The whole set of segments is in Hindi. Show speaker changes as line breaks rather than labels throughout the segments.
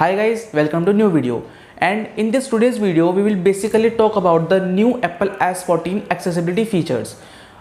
Hi guys, welcome to new video. And in this today's video, we will basically talk about the new Apple iOS 14 accessibility features.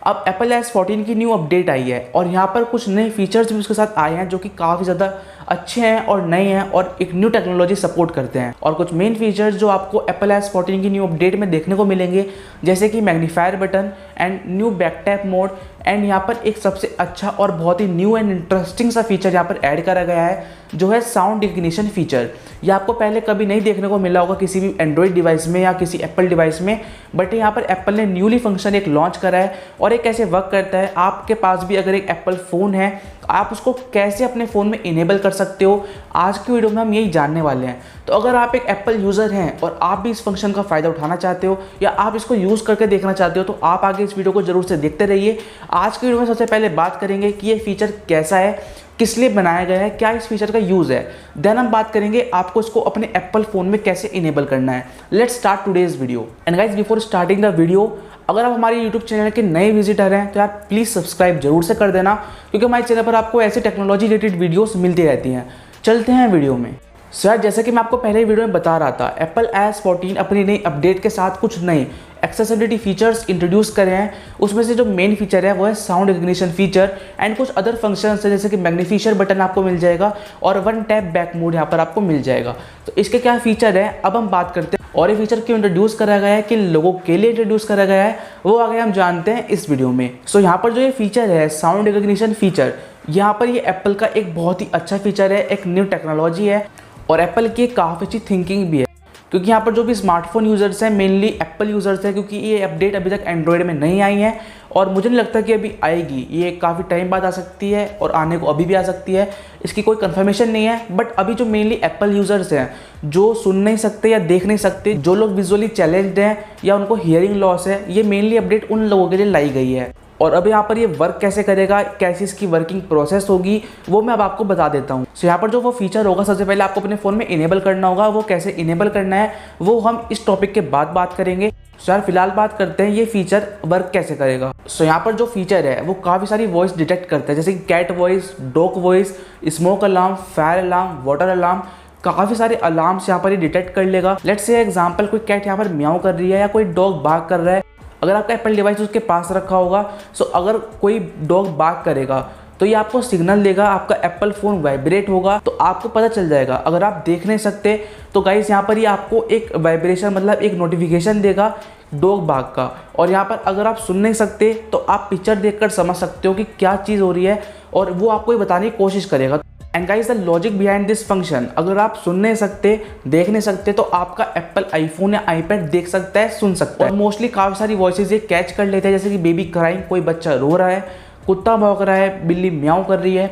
अब Apple iOS 14 की न्यू अपडेट आई है और यहाँ पर कुछ नए फीचर्स भी उसके साथ आए हैं जो कि काफ़ी ज़्यादा अच्छे हैं और नए हैं और एक न्यू टेक्नोलॉजी सपोर्ट करते हैं। और कुछ मेन फीचर्स जो आपको Apple iOS 14 की न्यू अपडेट में देखने को मिलेंगे, जैसे कि magnifier button and new back tap mode. And यहाँ पर एक सबसे अच्छा और बहुत ही न्यू एंड इंटरेस्टिंग सा फीचर यहाँ पर ऐड करा गया है, जो है साउंड रिकग्निशन फीचर। ये आपको पहले कभी नहीं देखने को मिला होगा किसी भी एंड्रॉयड डिवाइस में या किसी एप्पल डिवाइस में, बट यहाँ पर एप्पल ने न्यूली फंक्शन एक लॉन्च करा है। और एक कैसे वर्क करता है, आपके पास भी अगर एक एप्पल फ़ोन है, आप उसको कैसे अपने फ़ोन में इनेबल कर सकते हो, आज की वीडियो में हम यही जानने वाले हैं। तो अगर आप एक एप्पल यूज़र हैं और आप भी इस फंक्शन का फ़ायदा उठाना चाहते हो या आप इसको यूज़ करके देखना चाहते हो, तो आप आगे इस वीडियो को ज़रूर से देखते रहिए। आज की वीडियो में सबसे पहले बात करेंगे कि ये फीचर कैसा है, किस लिए बनाया गया है, क्या इस फीचर का यूज़ है। देन हम बात करेंगे आपको इसको अपने एप्पल फ़ोन में कैसे इनेबल करना है। Let's start today's video. And guys, before starting the video, अगर आप हमारे यूट्यूब चैनल के नए विजिटर हैं तो यार प्लीज़ सब्सक्राइब जरूर से कर देना, क्योंकि हमारे चैनल पर आपको ऐसी टेक्नोलॉजी रिलेटेड वीडियोस मिलती रहती हैं। चलते हैं वीडियो में। सर, जैसे कि मैं आपको पहले वीडियो में बता रहा था, एप्पल iOS 14 अपनी नई अपडेट के साथ कुछ नए एक्सेसिबिलिटी फीचर्स इंट्रोड्यूस करे हैं। उसमें से जो मेन फीचर है वो है साउंड रिकग्निशन फीचर एंड कुछ अदर फंक्शंस है, जैसे कि मैग्नीफिकेशन बटन आपको मिल जाएगा और वन टैप बैक मोड यहाँ पर आपको मिल जाएगा। तो इसके क्या फीचर है अब हम बात करते हैं, और ये फीचर क्यों इंट्रोड्यूस करा गया है, किन लोगों के लिए इंट्रोड्यूस करा गया है, वो आगे हम जानते हैं इस वीडियो में। सो यहाँ पर जो ये फीचर है साउंड रिकग्निशन फीचर, यहाँ पर ये एप्पल का एक बहुत ही अच्छा फीचर है, एक न्यू टेक्नोलॉजी है और एप्पल की काफ़ी अच्छी थिंकिंग भी है। क्योंकि यहाँ पर जो भी स्मार्टफोन यूज़र्स हैं, मेनली एप्पल यूज़र्स हैं, क्योंकि ये अपडेट अभी तक एंड्रॉयड में नहीं आई है और मुझे नहीं लगता कि अभी आएगी। ये काफ़ी टाइम बाद आ सकती है और आने को अभी भी आ सकती है, इसकी कोई कंफर्मेशन नहीं है। बट अभी जो मेनली एप्पल यूज़र्स हैं, जो सुन नहीं सकते या देख नहीं सकते, जो लोग विजुअली चैलेंज्ड हैं या उनको हियरिंग लॉस है, ये मेनली अपडेट उन लोगों के लिए लाई गई है। और अब यहाँ पर ये वर्क कैसे करेगा, कैसी इसकी वर्किंग प्रोसेस होगी, वो मैं अब आपको बता देता हूँ। सो यहाँ पर जो वो फीचर होगा, सबसे पहले आपको अपने फ़ोन में इनेबल करना होगा। वो कैसे इनेबल करना है वो हम इस टॉपिक के बाद बात करेंगे। सो यार फिलहाल बात करते हैं ये फीचर वर्क कैसे करेगा। सो यहाँ पर जो फीचर है वो काफ़ी सारी वॉइस डिटेक्ट करता है, जैसे कि cat voice, dog voice, smoke alarm, fire alarm, water alarm, काफ़ी सारे अलार्म्स यहाँ पर ये डिटेक्ट कर लेगा। लेट्स से एग्जाम्पल, कोई कैट यहाँ पर म्याऊं कर रही है या कोई डॉग बार्क कर रहा है। अगर आपका एप्पल डिवाइस उसके पास रखा होगा, सो अगर कोई डॉग बार्क करेगा तो ये आपको सिग्नल देगा, आपका एप्पल फ़ोन वाइब्रेट होगा तो आपको पता चल जाएगा। अगर आप देख नहीं सकते तो गाइस यहाँ पर ये आपको एक वाइब्रेशन मतलब एक नोटिफिकेशन देगा डॉग बार्क का। और यहाँ पर अगर आप सुन नहीं सकते तो आप पिक्चर देखकर समझ सकते हो कि क्या चीज़ हो रही है और वो आपको ये बताने की कोशिश करेगा। And guys, the logic behind this function, अगर आप सुन नहीं सकते, देख नहीं सकते, तो आपका एप्पल आईफोन या आईपैड देख सकता है, सुन सकता है। और मोस्टली काफ़ी सारी वॉइसेज ये कैच कर लेते हैं, जैसे कि बेबी क्राइंग, कोई बच्चा रो रहा है, कुत्ता भौंक रहा है, बिल्ली म्याऊं कर रही है,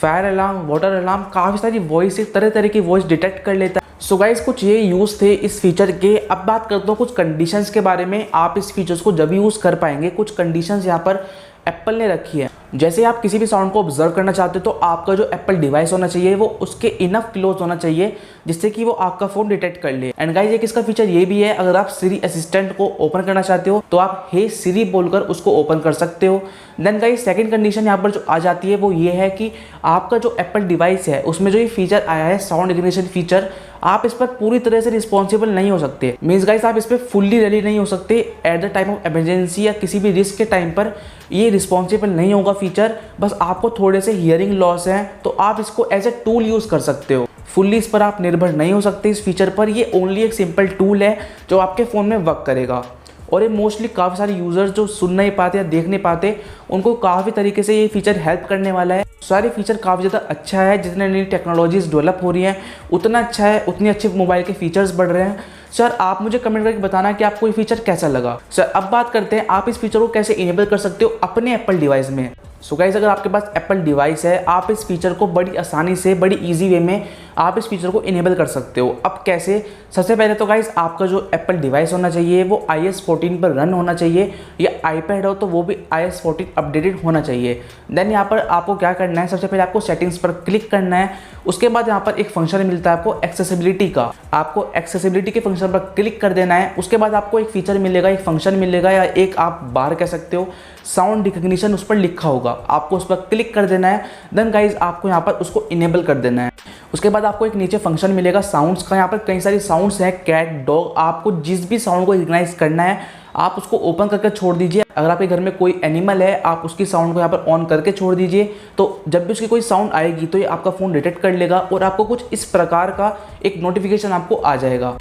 फायर अलार्म, वाटर अलार्म, काफ़ी सारी वॉइस, तरह तरह की वॉइस डिटेक्ट कर लेता है। सो गाइस, कुछ ये यूज़ थे इस फीचर के। अब बात करता हूँ कुछ कंडीशंस के बारे में, आप इस फीचर्स को जब यूज़ कर पाएंगे। कुछ कंडीशंस यहाँ पर एप्पल ने रखी है। जैसे आप किसी भी साउंड को ऑब्जर्व करना चाहते हो तो आपका जो एप्पल डिवाइस होना चाहिए वो उसके इनफ क्लोज होना चाहिए, जिससे कि वो आपका फ़ोन डिटेक्ट कर ले। एंड गाइस, एक इसका फीचर ये भी है, अगर आप सिरी असिस्टेंट को ओपन करना चाहते हो तो आप हे सिरी बोलकर उसको ओपन कर सकते हो। देन गाइस, सेकंड कंडीशन यहाँ पर जो आ जाती है वो ये है कि आपका जो एप्पल डिवाइस है उसमें जो ये फीचर आया है साउंड रिकग्निशन फीचर, आप इस पर पूरी तरह से रिस्पॉन्सिबल नहीं हो सकते। मीन्स गाइस, आप इस पर फुल्ली रेडी नहीं हो सकते। At the time of emergency या किसी भी रिस्क के टाइम पर ये रिस्पॉन्सिबल नहीं होगा फीचर। बस आपको थोड़े से हियरिंग लॉस है तो आप इसको एज ए टूल यूज़ कर सकते हो। फुल्ली इस पर आप निर्भर नहीं हो सकते इस फीचर पर। ये ओनली एक सिंपल टूल है जो आपके फ़ोन में वर्क करेगा। और ये मोस्टली काफ़ी सारे यूज़र्स जो सुन नहीं पाते या देख नहीं पाते, उनको काफ़ी तरीके से ये फीचर हेल्प करने वाला है। सारे फीचर काफ़ी ज़्यादा अच्छा है। जितने नई टेक्नोलॉजीज़ डेवलप हो रही हैं उतना अच्छा है, उतनी अच्छे मोबाइल के फीचर्स बढ़ रहे हैं। सर, आप मुझे कमेंट करके बताना कि आपको ये फीचर कैसा लगा। सर, अब बात करते हैं आप इस फीचर को कैसे इनेबल कर सकते हो अपने एप्पल डिवाइस में। सो गाइस, अगर आपके पास एप्पल डिवाइस है, आप इस फीचर को बड़ी आसानी से, बड़ी इजी वे में आप इस फीचर को इनेबल कर सकते हो। अब कैसे? सबसे पहले तो गाइस, आपका जो एप्पल डिवाइस होना चाहिए वो iOS 14 पर रन होना चाहिए, या आईपैड हो तो वो भी iOS 14 अपडेटेड होना चाहिए। देन यहाँ पर आपको क्या करना है, सबसे पहले आपको सेटिंग्स पर क्लिक करना है। उसके बाद यहाँ पर एक फंक्शन मिलता है आपको एक्सेसिबिलिटी का, आपको एक्सेसिबिलिटी के फंक्शन पर क्लिक कर देना है। उसके बाद आपको एक फीचर मिलेगा, एक फंक्शन मिलेगा, या एक आप बार कह सकते हो, साउंड रिकग्निशन उस पर लिखा होगा, आपको उस पर क्लिक कर देना है। देन गाइज आपको यहाँ पर उसको इनेबल कर देना है। उसके बाद आपको एक नीचे फंक्शन मिलेगा साउंड्स का। यहाँ पर कई सारी साउंड्स हैं, कैट, डॉग, आपको जिस भी साउंड को रिकग्नाइज करना है आप उसको ओपन करके छोड़ दीजिए। अगर आपके घर में कोई एनिमल है आप उसकी साउंड को यहाँ पर ऑन करके छोड़ दीजिए, तो जब भी उसकी कोई साउंड आएगी तो ये आपका फ़ोन डिटेक्ट कर लेगा और आपको कुछ इस प्रकार का एक नोटिफिकेशन आपको आ जाएगा।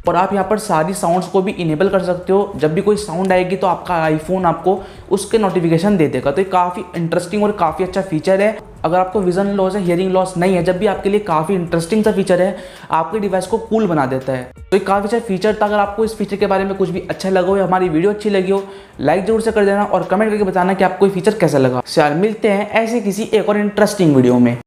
और आप यहाँ पर सारी साउंड्स को भी इनेबल कर सकते हो। जब भी कोई साउंड आएगी तो आपका आईफोन आपको उसके नोटिफिकेशन दे देगा। तो ये काफ़ी इंटरेस्टिंग और काफ़ी अच्छा फीचर है। अगर आपको विजन लॉस है, हियरिंग लॉस नहीं है, जब भी आपके लिए काफ़ी इंटरेस्टिंग सा फीचर है, आपके डिवाइस को कूल बना देता है। तो ये काफ़ी अच्छा फीचर था। अगर आपको इस फीचर के बारे में कुछ भी अच्छा लगा हो या हमारी वीडियो अच्छी लगी हो, लाइक जरूर से कर देना और कमेंट करके बताना कि आपको ये फीचर कैसा लगा। यार मिलते हैं ऐसे किसी एक और इंटरेस्टिंग वीडियो में।